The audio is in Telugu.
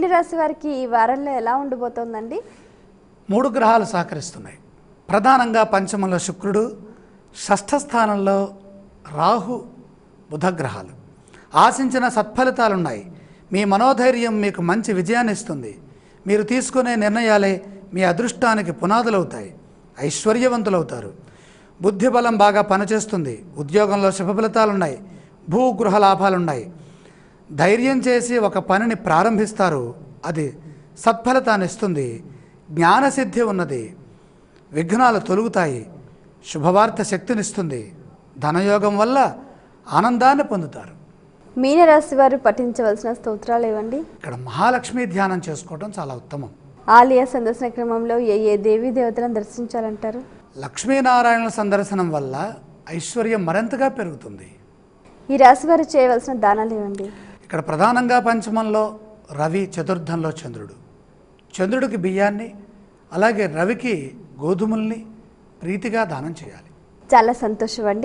మీనరాశి వారికి ఈ వారంలో ఎలా ఉండబోతోందండి? 3 గ్రహాలు సహకరిస్తున్నాయి. ప్రధానంగా పంచమంలో శుక్రుడు, షష్ఠ స్థానంలో రాహు, బుధ గ్రహాలు. ఆశించిన సత్ఫలితాలున్నాయి. మీ మనోధైర్యం మీకు మంచి విజయాన్ని ఇస్తుంది. మీరు తీసుకునే నిర్ణయాలే మీ అదృష్టానికి పునాదులవుతాయి. ఐశ్వర్యవంతులవుతారు. బుద్ధి బలం బాగా పనిచేస్తుంది. ఉద్యోగంలో శుభ ఫలితాలున్నాయి. భూగృహ లాభాలున్నాయి. ధైర్యం చేసి ఒక పనిని ప్రారంభిస్తారు. అది సత్ఫలితాన్ని ఇస్తుంది. జ్ఞానసిద్ధి ఉన్నది. విఘ్నాలు తొలుగుతాయి. శుభవార్త శక్తినిస్తుంది. ధనయోగం వల్ల ఆనందాన్ని పొందుతారు. మీనరాశి వారు పఠించవలసిన స్తోత్రాలు ఏవండి? ఇక్కడ మహాలక్ష్మి ధ్యానం చేసుకోవడం చాలా ఉత్తమం. ఆలయ సందర్శన క్రమంలో ఏ దేవీ దేవతలను దర్శించాలంటారు? లక్ష్మీనారాయణ సందర్శనం వల్ల ఐశ్వర్యం మరింతగా పెరుగుతుంది. ఈ రాశి వారు చేయవలసిన దానాలు ఏవండి? ఇక్కడ ప్రధానంగా పంచమంలో రవి, చతుర్థంలో చంద్రుడు. చంద్రుడికి బియ్యాన్ని, అలాగే రవికి గోధుమల్ని ప్రీతిగా దానం చేయాలి. చాలా సంతోషం అండి.